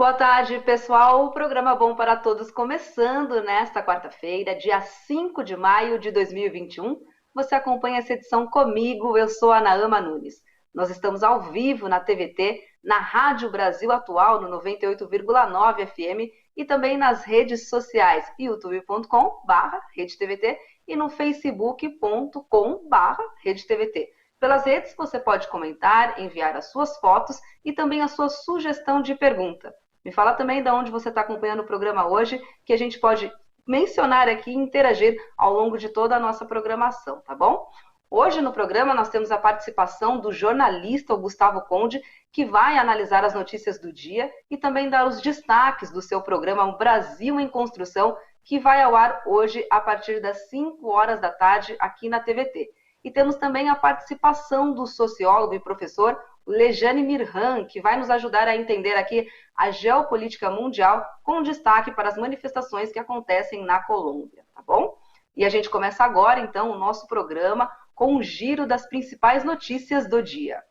Boa tarde, pessoal. O programa Bom para Todos começando nesta quarta-feira, dia 5 de maio de 2021. Você acompanha essa edição comigo, eu sou a Naama Nunes. Nós estamos ao vivo na TVT, na Rádio Brasil Atual, no 98,9 FM e também nas redes sociais, youtube.com/RedeTVT e no facebook.com/RedeTVT. Pelas redes você pode comentar, enviar as suas fotos e também a sua sugestão de pergunta. Me fala também de onde você está acompanhando o programa hoje, que a gente pode mencionar aqui e interagir ao longo de toda a nossa programação, tá bom? Hoje no programa nós temos a participação do jornalista Gustavo Conde, que vai analisar as notícias do dia e também dar os destaques do seu programa Brasil em Construção, que vai ao ar hoje a partir das 5 horas da tarde aqui na TVT. E temos também a participação do sociólogo e professor Lejane Mirhan, que vai nos ajudar a entender aqui a geopolítica mundial, com destaque para as manifestações que acontecem na Colômbia, tá bom? E a gente começa agora, então, o nosso programa com um giro das principais notícias do dia.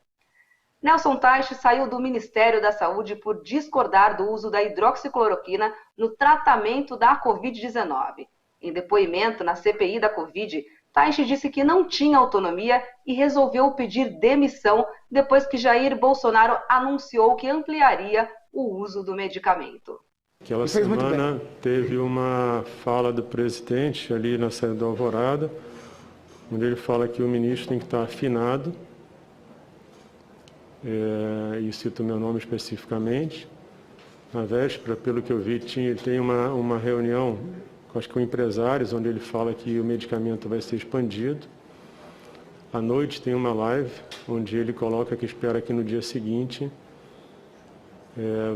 Nelson Teich saiu do Ministério da Saúde por discordar do uso da hidroxicloroquina no tratamento da Covid-19. Em depoimento na CPI da Covid, Teich disse que não tinha autonomia e resolveu pedir demissão depois que Jair Bolsonaro anunciou que ampliaria o uso do medicamento. Aquela semana teve uma fala do presidente ali na saída do Alvorada, onde ele fala que o ministro tem que estar afinado, e cito o meu nome especificamente. Na véspera, pelo que eu vi, ele tem uma reunião, acho que com empresários, onde ele fala que o medicamento vai ser expandido. À noite tem uma live, onde ele coloca que espera que no dia seguinte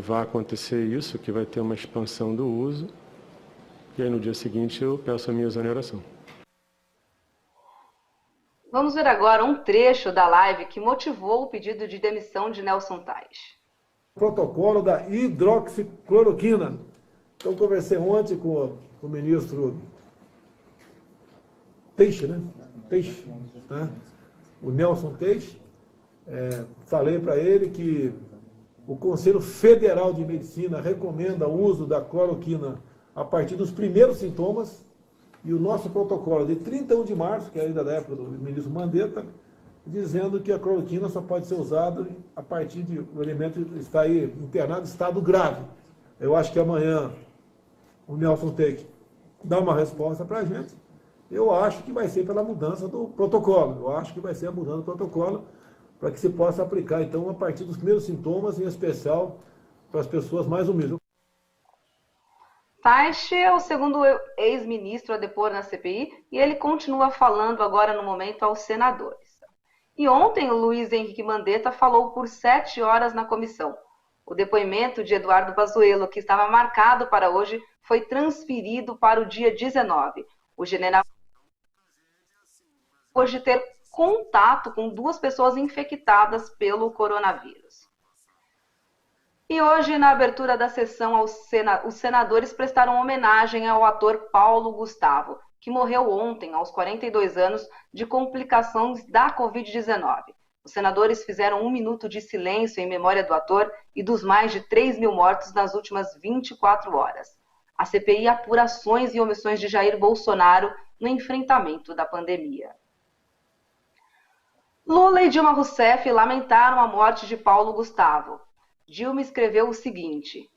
vá acontecer isso, que vai ter uma expansão do uso. E aí no dia seguinte eu peço a minha exoneração. Vamos ver agora um trecho da live que motivou o pedido de demissão de Nelson Teich. Protocolo da hidroxicloroquina. Então, conversei ontem com o ministro Teich, né? Teich, né? O Nelson Teich. Falei para ele que o Conselho Federal de Medicina recomenda o uso da cloroquina a partir dos primeiros sintomas. E o nosso protocolo de 31 de março, que é ainda da época do ministro Mandetta, dizendo que a cloroquina só pode ser usada a partir de o elemento estar aí internado em estado grave. Eu acho que amanhã o Nelson Teich dá uma resposta para a gente. Eu acho que vai ser pela mudança do protocolo. Eu acho que vai ser a mudança do protocolo para que se possa aplicar, então, a partir dos primeiros sintomas, em especial para as pessoas mais humildes. Teich é o segundo ex-ministro a depor na CPI e ele continua falando agora no momento aos senadores. E ontem o Luiz Henrique Mandetta falou por 7 horas na comissão. O depoimento de Eduardo Pazuello, que estava marcado para hoje, foi transferido para o dia 19. O general hoje ter contato com 2 pessoas infectadas pelo coronavírus. E hoje, na abertura da sessão, os senadores prestaram homenagem ao ator Paulo Gustavo, que morreu ontem, aos 42 anos, de complicações da Covid-19. Os senadores fizeram 1 minuto de silêncio em memória do ator e dos mais de 3.000 mortos nas últimas 24 horas. A CPI apura ações e omissões de Jair Bolsonaro no enfrentamento da pandemia. Lula e Dilma Rousseff lamentaram a morte de Paulo Gustavo. Dilma escreveu o seguinte: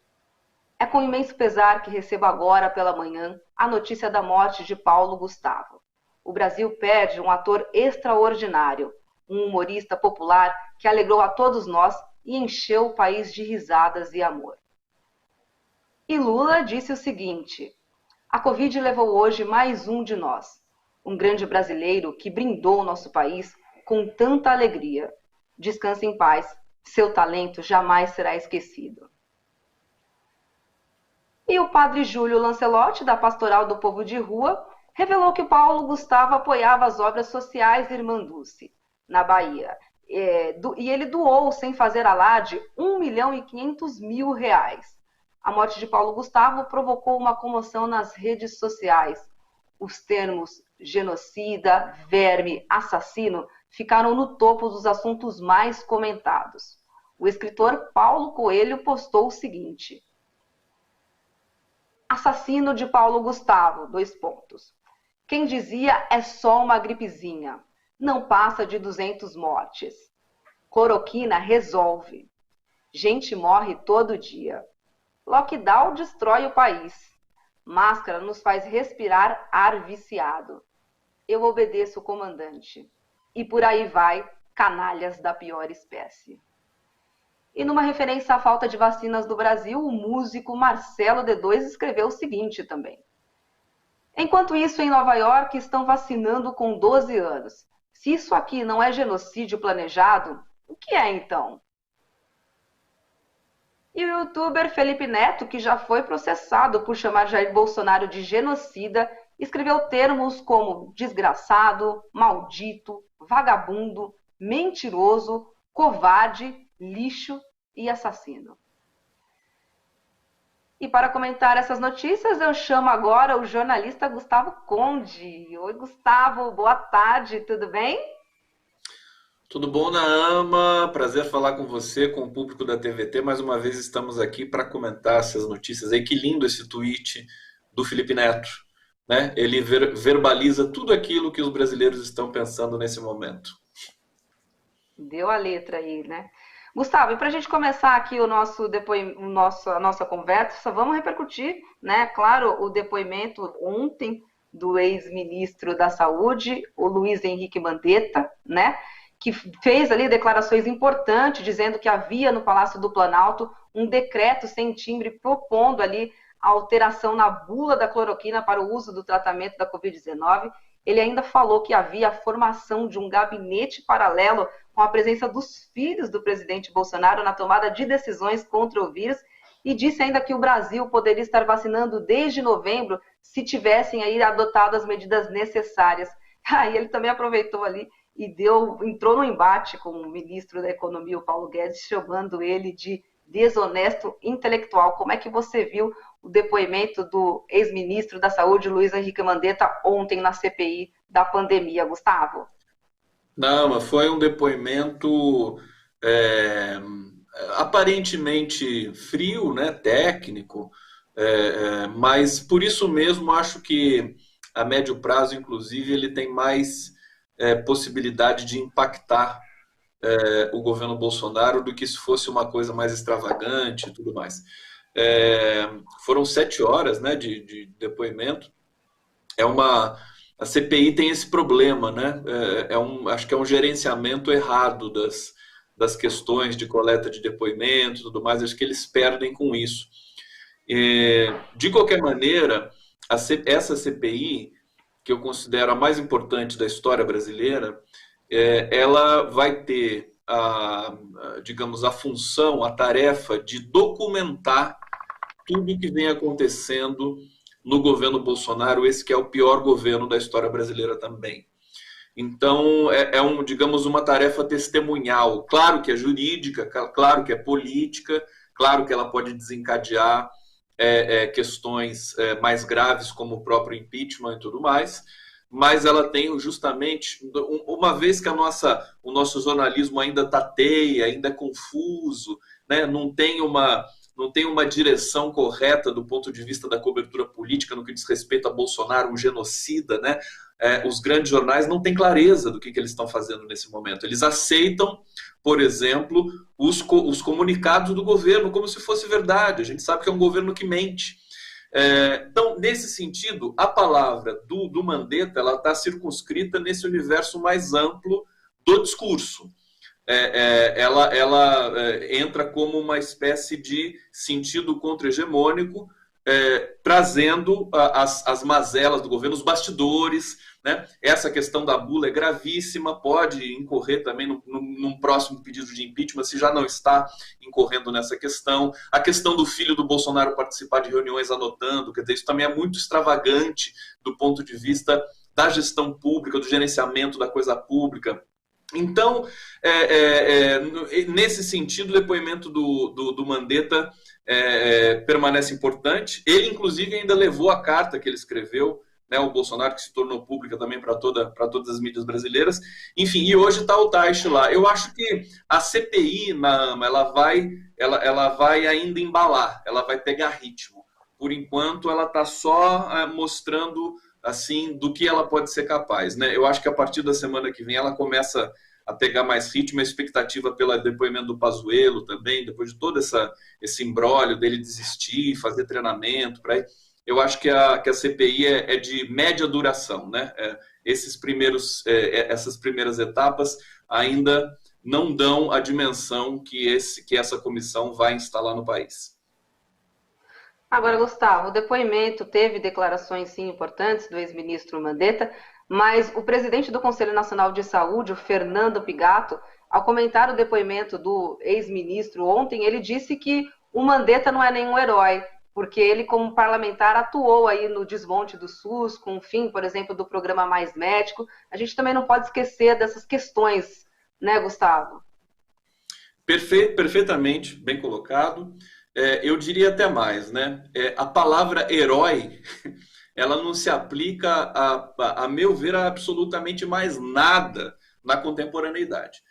é com imenso pesar que recebo agora pela manhã a notícia da morte de Paulo Gustavo. O Brasil perde um ator extraordinário, um humorista popular que alegrou a todos nós e encheu o país de risadas e amor. E Lula disse o seguinte: a Covid levou hoje mais um de nós, um grande brasileiro que brindou o nosso país com tanta alegria. Descanse em paz. Seu talento jamais será esquecido. E o padre Júlio Lancelotti, da Pastoral do Povo de Rua, revelou que Paulo Gustavo apoiava as obras sociais Irmanduce, na Bahia. E ele doou, sem fazer alarde, R$1.500.000. A morte de Paulo Gustavo provocou uma comoção nas redes sociais. Os termos genocida, verme, assassino ficaram no topo dos assuntos mais comentados. O escritor Paulo Coelho postou o seguinte: Assassino de Paulo Gustavo, : Quem dizia é só uma gripezinha. Não passa de 200 mortes. Cloroquina resolve. Gente morre todo dia. Lockdown destrói o país. Máscara nos faz respirar ar viciado. Eu obedeço o comandante. E por aí vai, canalhas da pior espécie. E numa referência à falta de vacinas do Brasil, o músico Marcelo D2 escreveu o seguinte também. Enquanto isso, em Nova York, estão vacinando com 12 anos. Se isso aqui não é genocídio planejado, o que é então? E o youtuber Felipe Neto, que já foi processado por chamar Jair Bolsonaro de genocida, escreveu termos como desgraçado, maldito, vagabundo, mentiroso, covarde, lixo e assassino. E para comentar essas notícias, eu chamo agora o jornalista Gustavo Conde. Oi, Gustavo, boa tarde, tudo bem? Tudo bom, Naama? Prazer falar com você, com o público da TVT. Mais uma vez estamos aqui para comentar essas notícias aí. Que lindo esse tweet do Felipe Neto, né? Ele verbaliza tudo aquilo que os brasileiros estão pensando nesse momento. Deu a letra aí, né? Gustavo, e para a gente começar aqui a nossa conversa, vamos repercutir, né? Claro, o depoimento ontem do ex-ministro da Saúde, o Luiz Henrique Mandetta, né? Que fez ali declarações importantes, dizendo que havia no Palácio do Planalto um decreto sem timbre propondo ali a alteração na bula da cloroquina para o uso do tratamento da Covid-19. Ele ainda falou que havia a formação de um gabinete paralelo com a presença dos filhos do presidente Bolsonaro na tomada de decisões contra o vírus e disse ainda que o Brasil poderia estar vacinando desde novembro se tivessem aí adotado as medidas necessárias. Aí ele também aproveitou ali e entrou no embate com o ministro da Economia, o Paulo Guedes, chamando ele de desonesto intelectual. Como é que você viu o depoimento do ex-ministro da Saúde, Luiz Henrique Mandetta, ontem na CPI da pandemia, Gustavo? Não, mas foi um depoimento aparentemente frio, né, técnico, mas por isso mesmo acho que a médio prazo, inclusive, ele tem mais possibilidade de impactar o governo Bolsonaro do que se fosse uma coisa mais extravagante e tudo mais. Foram 7 horas, né, de depoimento. A CPI tem esse problema, né? Acho que é um gerenciamento errado das questões de coleta de depoimento e tudo mais. Acho que eles perdem com isso. De qualquer maneira, essa CPI, que eu considero a mais importante da história brasileira, ela vai ter digamos, a função, a tarefa de documentar tudo o que vem acontecendo no governo Bolsonaro, esse que é o pior governo da história brasileira também. Então, digamos, uma tarefa testemunhal. Claro que é jurídica, claro que é política, claro que ela pode desencadear questões mais graves, como o próprio impeachment e tudo mais, mas ela tem justamente, uma vez que o nosso jornalismo ainda tateia, ainda é confuso, né, não tem uma direção correta do ponto de vista da cobertura política no que diz respeito a Bolsonaro, um genocida, né? Os grandes jornais não têm clareza do que eles estão fazendo nesse momento. Eles aceitam, por exemplo, os comunicados do governo como se fosse verdade. A gente sabe que é um governo que mente. Então, nesse sentido, a palavra do Mandetta está circunscrita nesse universo mais amplo do discurso. Ela entra como uma espécie de sentido contra-hegemônico, trazendo as mazelas do governo, os bastidores, né? Essa questão da bula é gravíssima, pode incorrer também num próximo pedido de impeachment, se já não está incorrendo nessa questão. A questão do filho do Bolsonaro participar de reuniões anotando, quer dizer, isso também é muito extravagante do ponto de vista da gestão pública, do gerenciamento da coisa pública. Então, nesse sentido, o depoimento do Mandetta permanece importante. Ele, inclusive, ainda levou a carta que ele escreveu, né, o Bolsonaro, que se tornou pública também para todas as mídias brasileiras. Enfim, e hoje está o Taish lá. Eu acho que a CPI, ela vai ainda embalar, ela vai pegar ritmo. por enquanto, ela está só mostrando assim do que ela pode ser capaz, né? Eu acho que a partir da semana que vem ela começa a pegar mais ritmo, a expectativa pelo depoimento do Pazuello também, depois de todo esse imbróglio dele desistir, fazer treinamento, para eu acho que a CPI é de média duração, né? Essas primeiras etapas ainda não dão a dimensão que essa comissão vai instalar no país. Agora, Gustavo, o depoimento teve declarações, sim, importantes do ex-ministro Mandetta, mas o presidente do Conselho Nacional de Saúde, o Fernando Pigato, ao comentar o depoimento do ex-ministro ontem, ele disse que o Mandetta não é nenhum herói, porque ele, como parlamentar, atuou aí no desmonte do SUS, com o fim, por exemplo, do programa Mais Médico. A gente também não pode esquecer dessas questões, né, Gustavo? Perfeitamente, bem colocado. Eu diria até mais, né? A palavra herói, ela não se aplica, a meu ver, a absolutamente mais nada na contemporaneidade.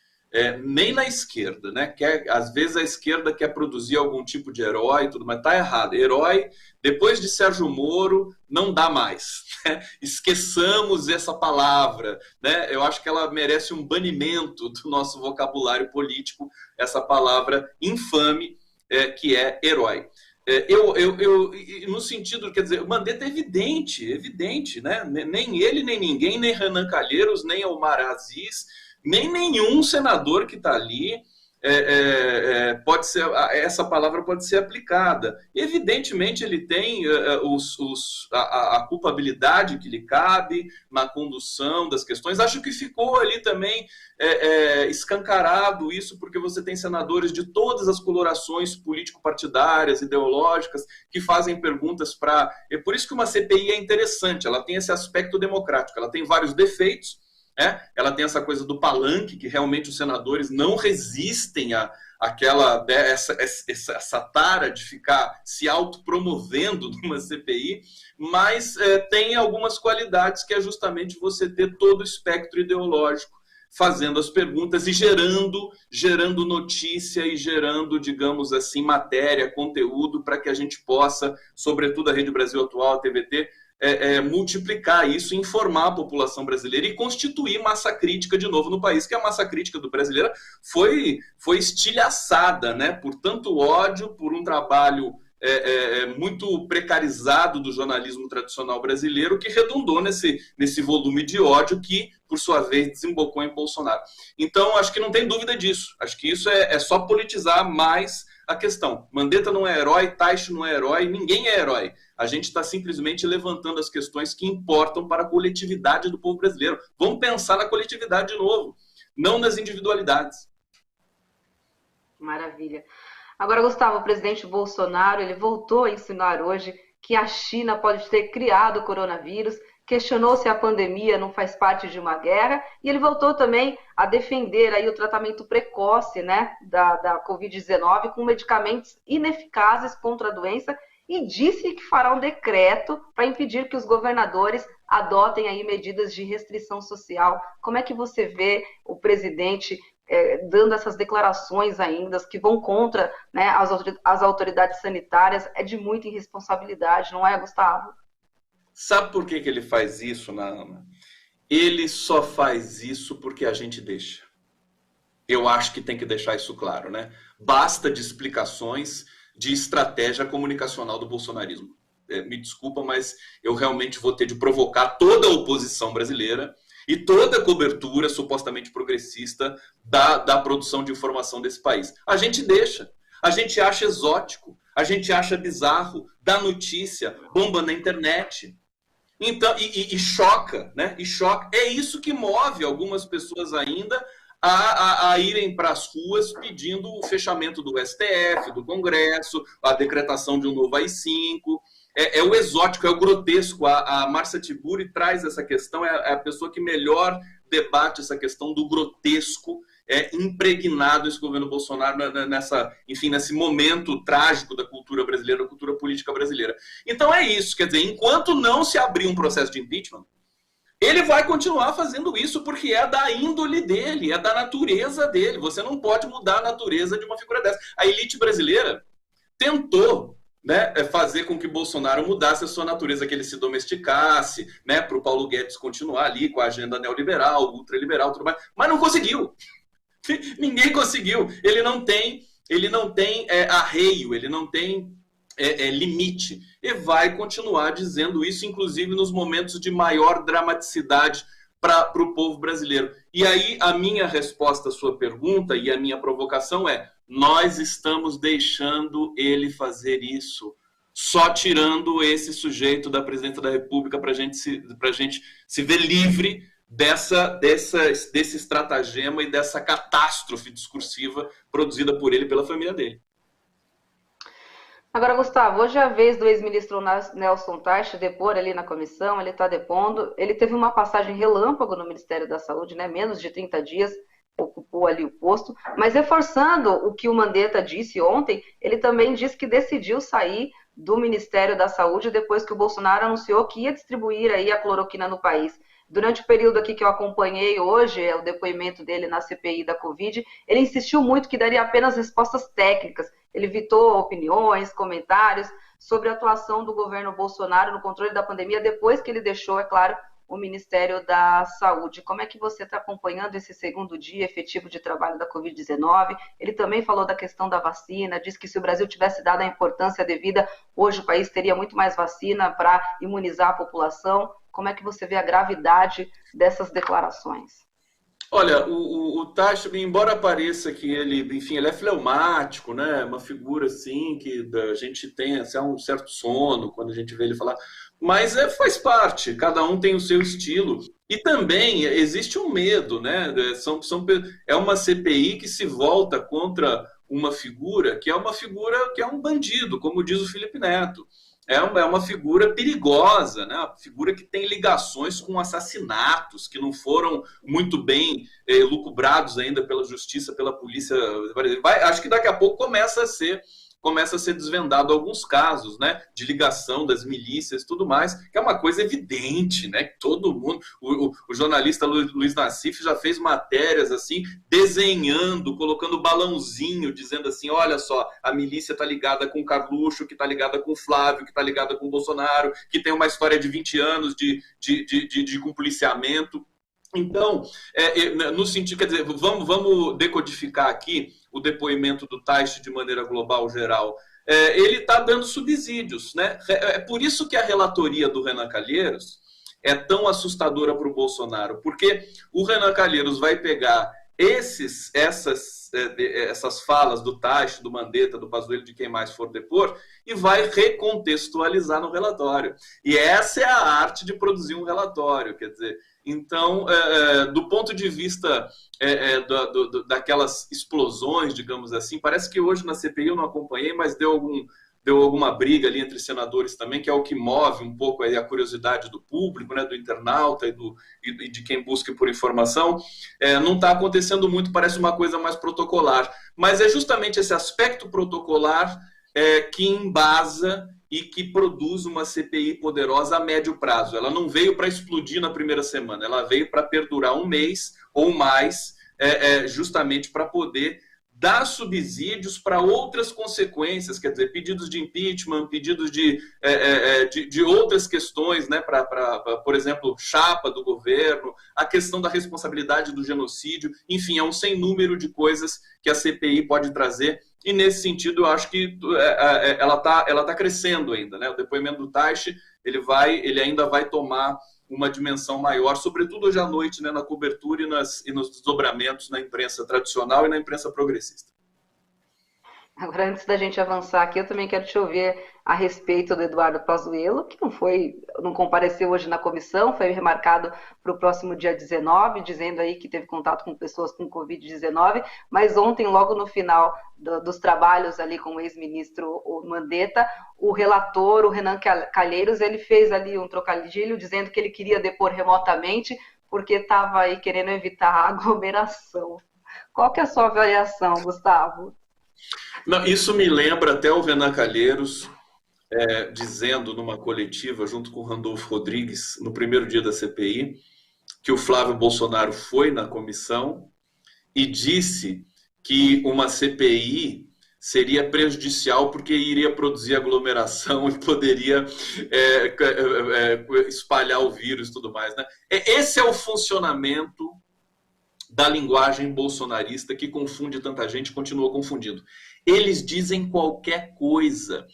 Nem na esquerda, né? Às vezes a esquerda quer produzir algum tipo de herói, tudo, mas tá errado. Herói, depois de Sérgio Moro, não dá mais. Né? Esqueçamos essa palavra, né? Eu acho que ela merece um banimento do nosso vocabulário político, essa palavra infame, que é herói. No sentido, quer dizer, o Mandetta é evidente, né? Nem ele, nem ninguém, nem Renan Calheiros, nem Omar Aziz, nem nenhum senador que está ali pode ser, essa palavra pode ser aplicada. Evidentemente, ele tem a culpabilidade que lhe cabe na condução das questões. Acho que ficou ali também escancarado isso, porque você tem senadores de todas as colorações político-partidárias, ideológicas, que fazem perguntas para... É por isso que uma CPI é interessante, ela tem esse aspecto democrático, ela tem vários defeitos, ela tem essa coisa do palanque, que realmente os senadores não resistem essa tara de ficar se autopromovendo numa CPI, mas tem algumas qualidades, que é justamente você ter todo o espectro ideológico fazendo as perguntas e gerando notícia e gerando, digamos assim, matéria, conteúdo, para que a gente possa, sobretudo a Rede Brasil Atual, a TVT, multiplicar isso, informar a população brasileira e constituir massa crítica de novo no país, que a massa crítica do brasileiro foi estilhaçada, né, por tanto ódio, por um trabalho muito precarizado do jornalismo tradicional brasileiro, que redundou nesse volume de ódio que, por sua vez, desembocou em Bolsonaro. Então, acho que não tem dúvida disso. Acho que isso é só politizar mais a questão. Mandetta não é herói, Taixe não é herói, ninguém é herói. A gente está simplesmente levantando as questões que importam para a coletividade do povo brasileiro. Vamos pensar na coletividade de novo, não nas individualidades. Maravilha. Agora, Gustavo, o presidente Bolsonaro, ele voltou a insinuar hoje que a China pode ter criado o coronavírus, questionou se a pandemia não faz parte de uma guerra, e ele voltou também a defender aí o tratamento precoce, né, da Covid-19 com medicamentos ineficazes contra a doença, e disse que fará um decreto para impedir que os governadores adotem aí medidas de restrição social. Como é que você vê o presidente dando essas declarações ainda, que vão contra, né, as autoridades sanitárias? É de muita irresponsabilidade, não é, Gustavo? Sabe por que ele faz isso, Ana? Ele só faz isso porque a gente deixa. Eu acho que tem que deixar isso claro, né? Basta de explicações de estratégia comunicacional do bolsonarismo. Me desculpa, mas eu realmente vou ter de provocar toda a oposição brasileira e toda a cobertura supostamente progressista da produção de informação desse país. A gente deixa, a gente acha exótico, a gente acha bizarro, dá notícia, bomba na internet. Então, e choca, né? E choca. É isso que move algumas pessoas ainda a irem para as ruas pedindo o fechamento do STF, do Congresso, a decretação de um novo AI-5. É o exótico, é o grotesco. A Márcia Tiburi traz essa questão, é a pessoa que melhor debate essa questão do grotesco, impregnado esse governo Bolsonaro nesse momento trágico da cultura brasileira, da cultura política brasileira. Então é isso, quer dizer, enquanto não se abrir um processo de impeachment, ele vai continuar fazendo isso porque é da índole dele, é da natureza dele. Você não pode mudar a natureza de uma figura dessa. A elite brasileira tentou, né, fazer com que Bolsonaro mudasse a sua natureza, que ele se domesticasse, né, para o Paulo Guedes continuar ali com a agenda neoliberal, ultraliberal, tudo mais, mas não conseguiu. Ninguém conseguiu. Ele não tem arreio, ele não tem limite. E vai continuar dizendo isso, inclusive nos momentos de maior dramaticidade para o povo brasileiro. E aí a minha resposta à sua pergunta e a minha provocação é: nós estamos deixando ele fazer isso, só tirando esse sujeito da presidência da República para a gente se ver livre desse estratagema e dessa catástrofe discursiva produzida por ele e pela família dele. Agora, Gustavo, hoje é a vez do ex-ministro Nelson Teich depor ali na comissão, ele está depondo. Ele teve uma passagem relâmpago no Ministério da Saúde, né? Menos de 30 dias, ocupou ali o posto. Mas reforçando o que o Mandetta disse ontem, ele também disse que decidiu sair do Ministério da Saúde depois que o Bolsonaro anunciou que ia distribuir aí a cloroquina no país. Durante o período aqui que eu acompanhei hoje, o depoimento dele na CPI da Covid, ele insistiu muito que daria apenas respostas técnicas. Ele evitou opiniões, comentários sobre a atuação do governo Bolsonaro no controle da pandemia, depois que ele deixou, é claro, o Ministério da Saúde. Como é que você está acompanhando esse segundo dia efetivo de trabalho da Covid-19? Ele também falou da questão da vacina, disse que se o Brasil tivesse dado a importância devida, hoje o país teria muito mais vacina para imunizar a população. Como é que você vê a gravidade dessas declarações? Olha, o Teich, embora pareça que ele, enfim, ele é fleumático, né? Uma figura assim que a gente tem assim, um certo sono quando a gente vê ele falar, mas faz parte, cada um tem o seu estilo. E também existe um medo, né? É uma CPI que se volta contra uma figura que é um bandido, como diz o Felipe Neto. É uma figura perigosa, né? Uma figura que tem ligações com assassinatos que não foram muito bem lucubrados ainda pela justiça, pela polícia. Acho que daqui a pouco começa a ser desvendado alguns casos, né, de ligação das milícias e tudo mais, que é uma coisa evidente, né, que todo mundo, o jornalista Luiz Nassif já fez matérias assim, desenhando, colocando balãozinho, dizendo assim, olha só, a milícia está ligada com o Carluxo, que está ligada com o Flávio, que está ligada com o Bolsonaro, que tem uma história de 20 anos de policiamento. Então, no sentido, quer dizer, vamos decodificar aqui o depoimento do Teich de maneira global, geral. Ele está dando subsídios, né? É por isso que a relatoria do Renan Calheiros é tão assustadora para o Bolsonaro, porque o Renan Calheiros vai pegar essas falas do Teich, do Mandetta, do Pazuello, de quem mais for depor, e vai recontextualizar no relatório. E essa é a arte de produzir um relatório, quer dizer. Então, do ponto de vista daquelas explosões, digamos assim, parece que hoje na CPI eu não acompanhei, mas deu alguma briga ali entre senadores também, que é o que move um pouco aí a curiosidade do público, né, do internauta e de quem busca por informação. Não está acontecendo muito, parece uma coisa mais protocolar. Mas é justamente esse aspecto protocolar que embasa e que produz uma CPI poderosa a médio prazo. Ela não veio para explodir na primeira semana, ela veio para perdurar um mês ou mais, justamente para poder dar subsídios para outras consequências, quer dizer, pedidos de impeachment, pedidos de outras questões, né, por exemplo, chapa do governo, a questão da responsabilidade do genocídio, enfim, é um sem número de coisas que a CPI pode trazer, e nesse sentido eu acho que ela tá crescendo ainda, né? O depoimento do Teich, ele ainda vai tomar uma dimensão maior, sobretudo hoje à noite, né, na cobertura e nos desdobramentos na imprensa tradicional e na imprensa progressista. Agora, antes da gente avançar aqui, eu também quero te ouvir a respeito do Eduardo Pazuello, que não compareceu hoje na comissão, foi remarcado para o próximo dia 19, dizendo aí que teve contato com pessoas com Covid-19, mas ontem, logo no final dos trabalhos ali com o ex-ministro Mandetta, o relator, o Renan Calheiros, ele fez ali um trocadilho, dizendo que ele queria depor remotamente, porque estava aí querendo evitar a aglomeração. Qual que é a sua avaliação, Gustavo? Não, isso me lembra até o Renan Calheiros dizendo numa coletiva junto com o Randolfo Rodrigues no primeiro dia da CPI que o Flávio Bolsonaro foi na comissão e disse que uma CPI seria prejudicial porque iria produzir aglomeração e poderia espalhar o vírus e tudo mais, né? Esse é o funcionamento da linguagem bolsonarista que confunde tanta gente, continua confundindo. Eles dizem qualquer coisa.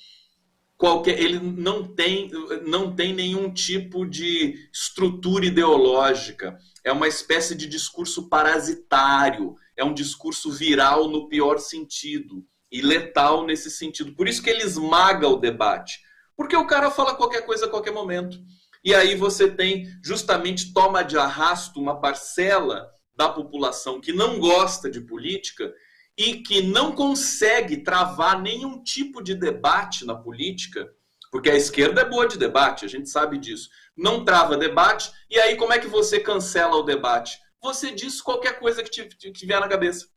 Ele não tem nenhum tipo de estrutura ideológica. É uma espécie de discurso parasitário. É um discurso viral no pior sentido. E letal nesse sentido. Por isso que ele esmaga o debate. Porque o cara fala qualquer coisa a qualquer momento. E aí você tem, justamente, toma de arrasto uma parcela da população que não gosta de política e que não consegue travar nenhum tipo de debate na política, porque a esquerda é boa de debate, a gente sabe disso. Não trava debate, e aí como é que você cancela o debate? Você diz qualquer coisa que vier na cabeça.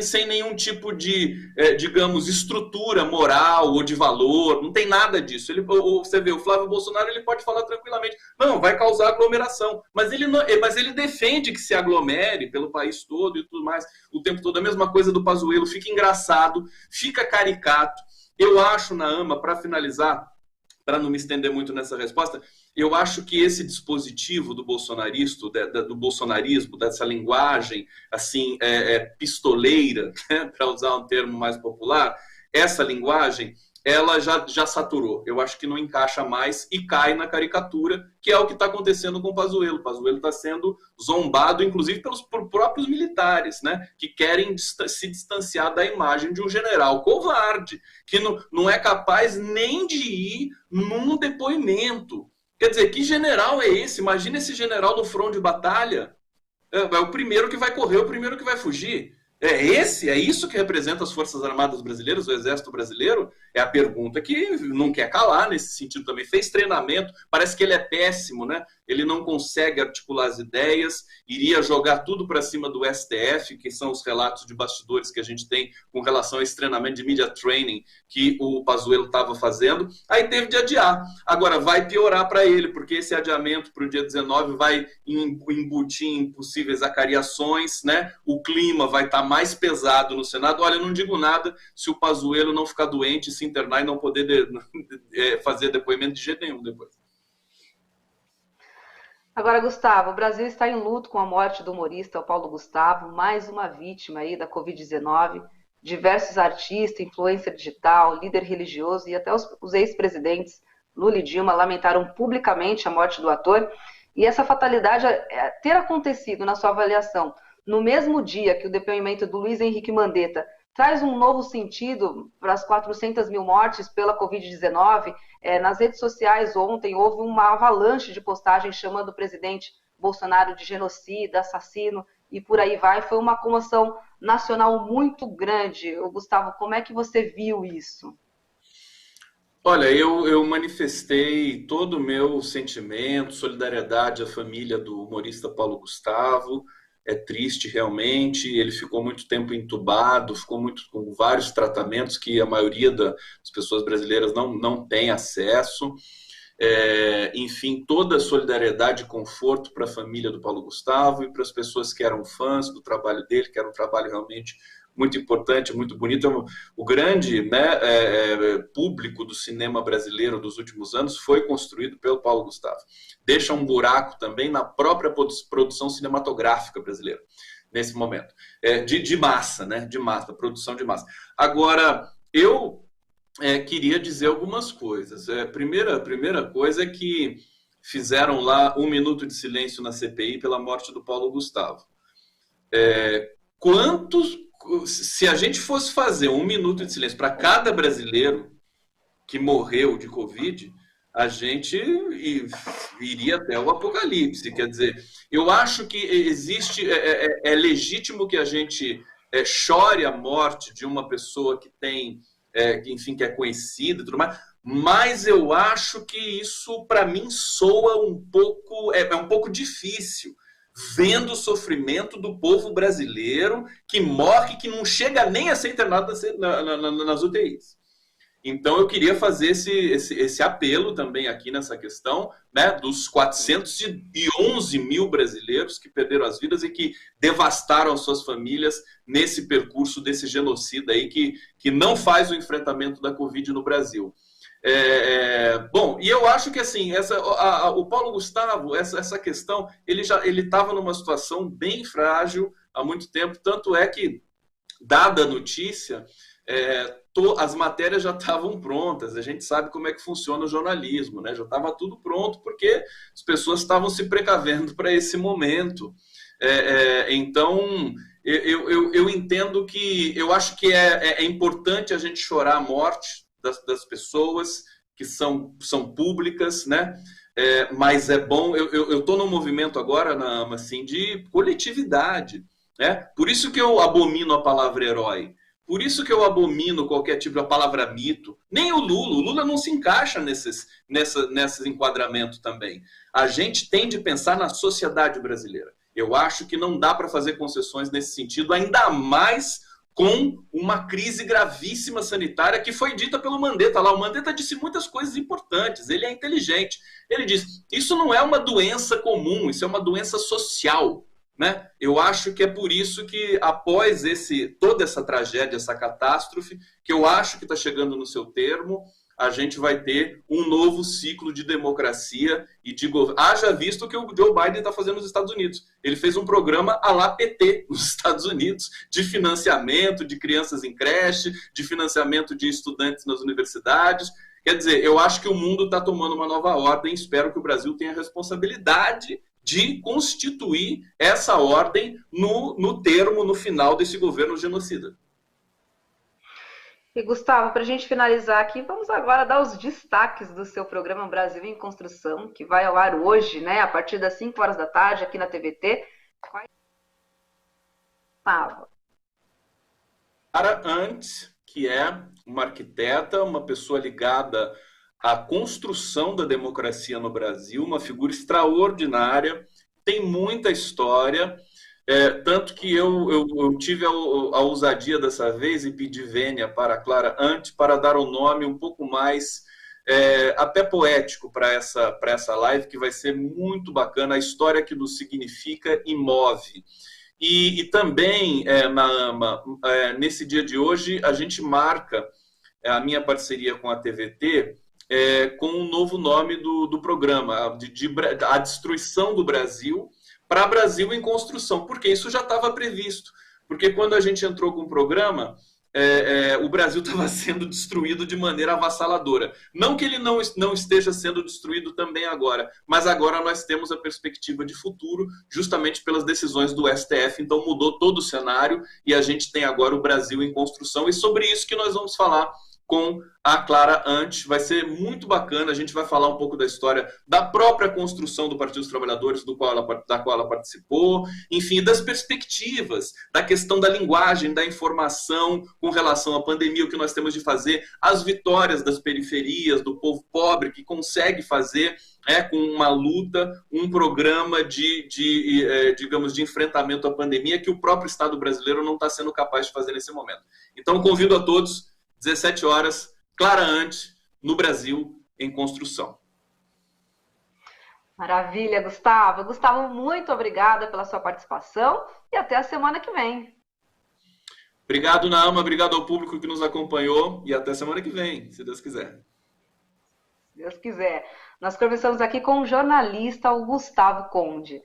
Sem nenhum tipo de, digamos, estrutura moral ou de valor, não tem nada disso. Você vê, o Flávio Bolsonaro ele pode falar tranquilamente, não, vai causar aglomeração, mas ele defende que se aglomere pelo país todo e tudo mais, o tempo todo. A mesma coisa do Pazuello, fica engraçado, fica caricato. Eu acho, Naama, para finalizar, para não me estender muito nessa resposta, eu acho que esse dispositivo do bolsonarismo, dessa linguagem assim pistoleira, né, para usar um termo mais popular, essa linguagem, ela já saturou. Eu acho que não encaixa mais e cai na caricatura, que é o que está acontecendo com o Pazuello. O Pazuello está sendo zombado, inclusive, por próprios militares, né, que querem se distanciar da imagem de um general covarde, que não é capaz nem de ir num depoimento. Quer dizer, que general é esse? Imagina esse general no front de batalha. É o primeiro que vai correr, o primeiro que vai fugir. É isso que representa as Forças Armadas Brasileiras, o Exército Brasileiro? É a pergunta que não quer calar nesse sentido também. Fez treinamento, parece que ele é péssimo, né? Ele não consegue articular as ideias, iria jogar tudo para cima do STF, que são os relatos de bastidores que a gente tem com relação a esse treinamento de media training que o Pazuello estava fazendo. Aí teve de adiar. Agora, vai piorar para ele, porque esse adiamento para o dia 19 vai embutir em possíveis acariações, né? O clima vai estar mais pesado no Senado. Olha, eu não digo nada se o Pazuello não ficar doente, se internar e não poder fazer depoimento de jeito nenhum depois. Agora, Gustavo, o Brasil está em luto com a morte do humorista Paulo Gustavo, mais uma vítima aí da Covid-19. Diversos artistas, influencer digital, líder religioso e até os ex-presidentes Lula e Dilma lamentaram publicamente a morte do ator. E essa fatalidade ter acontecido, na sua avaliação, no mesmo dia que o depoimento do Luiz Henrique Mandetta traz um novo sentido para as 400 mil mortes pela Covid-19. Nas redes sociais ontem houve uma avalanche de postagens chamando o presidente Bolsonaro de genocida, assassino e por aí vai. Foi uma comoção nacional muito grande. Gustavo, como é que você viu isso? Olha, eu manifestei todo o meu sentimento, solidariedade à família do humorista Paulo Gustavo. É triste realmente, ele ficou muito tempo entubado, ficou com vários tratamentos que a maioria das pessoas brasileiras não tem acesso. Enfim, toda a solidariedade e conforto para a família do Paulo Gustavo e para as pessoas que eram fãs do trabalho dele, que era um trabalho realmente muito importante, muito bonito. O grande, né, público do cinema brasileiro dos últimos anos foi construído pelo Paulo Gustavo. Deixa um buraco também na própria produção cinematográfica brasileira, nesse momento. De massa, né? De massa, produção de massa. Agora, eu queria dizer algumas coisas. Primeira coisa é que fizeram lá 1 minuto de silêncio na CPI pela morte do Paulo Gustavo. Se a gente fosse fazer 1 minuto de silêncio para cada brasileiro que morreu de Covid, a gente iria até o apocalipse. Quer dizer, eu acho que é legítimo que a gente chore a morte de uma pessoa que tem, enfim, que é conhecida e tudo mais, mas eu acho que isso, para mim, soa um pouco, um pouco difícil, vendo o sofrimento do povo brasileiro que morre, que não chega nem a ser internado nas UTIs. Então, eu queria fazer esse apelo também aqui nessa questão, né, dos 411 mil brasileiros que perderam as vidas e que devastaram suas famílias nesse percurso desse genocida aí que não faz o enfrentamento da Covid no Brasil. Bom, e eu acho que assim, o Paulo Gustavo, essa questão, ele estava numa situação bem frágil há muito tempo, tanto é que, dada a notícia, as matérias já estavam prontas, a gente sabe como é que funciona o jornalismo, né? Já estava tudo pronto porque as pessoas estavam se precavendo para esse momento. Então, eu entendo que, eu acho que é importante a gente chorar a morte das pessoas que são públicas, né? Mas é bom, eu estou num movimento agora, assim, de coletividade, né? Por isso que eu abomino a palavra herói. Por isso que eu abomino qualquer tipo de palavra mito. Nem o Lula não se encaixa nesse enquadramento também. A gente tem de pensar na sociedade brasileira. Eu acho que não dá para fazer concessões nesse sentido, ainda mais com uma crise gravíssima sanitária que foi dita pelo Mandetta lá. O Mandetta disse muitas coisas importantes, ele é inteligente. Ele diz, isso não é uma doença comum, isso é uma doença social. Né? Eu acho que é por isso que, após toda essa tragédia, essa catástrofe, que eu acho que está chegando no seu termo, a gente vai ter um novo ciclo de democracia e de governo. Haja visto que o Joe Biden está fazendo nos Estados Unidos. Ele fez um programa à la PT nos Estados Unidos, de financiamento de crianças em creche, de financiamento de estudantes nas universidades. Quer dizer, eu acho que o mundo está tomando uma nova ordem, espero que o Brasil tenha responsabilidade de constituir essa ordem no final desse governo genocida. E, Gustavo, para a gente finalizar aqui, vamos agora dar os destaques do seu programa Brasil em Construção, que vai ao ar hoje, né, a partir das 5 horas da tarde, aqui na TVT. Gustavo. Clara Ant, que é uma arquiteta, uma pessoa ligada a construção da democracia no Brasil, uma figura extraordinária, tem muita história, tanto que eu tive a ousadia dessa vez e pedi vênia para a Clara Ant para dar um nome um pouco mais até poético para essa live, que vai ser muito bacana, a história que nos significa e move. E também, nesse dia de hoje, a gente marca a minha parceria com a TVT, com um novo nome do programa, a destruição do Brasil para Brasil em construção, porque isso já estava previsto. Porque quando a gente entrou com o programa, o Brasil estava sendo destruído de maneira avassaladora. Não que ele não esteja sendo destruído também agora, mas agora nós temos a perspectiva de futuro, justamente pelas decisões do STF, então mudou todo o cenário e a gente tem agora o Brasil em construção, e sobre isso que nós vamos falar com a Clara Ant. Vai ser muito bacana, a gente vai falar um pouco da história da própria construção do Partido dos Trabalhadores, da qual ela participou, enfim, das perspectivas, da questão da linguagem, da informação com relação à pandemia, o que nós temos de fazer, as vitórias das periferias, do povo pobre, que consegue fazer com uma luta, um programa digamos, de enfrentamento à pandemia que o próprio Estado brasileiro não está sendo capaz de fazer nesse momento. Então, convido a todos, 17 horas, Clara Ant, no Brasil em Construção. Maravilha, Gustavo. Gustavo, muito obrigada pela sua participação e até a semana que vem. Obrigado, Naama, obrigado ao público que nos acompanhou e até semana que vem, se Deus quiser. Se Deus quiser. Nós conversamos aqui com o jornalista Gustavo Conde.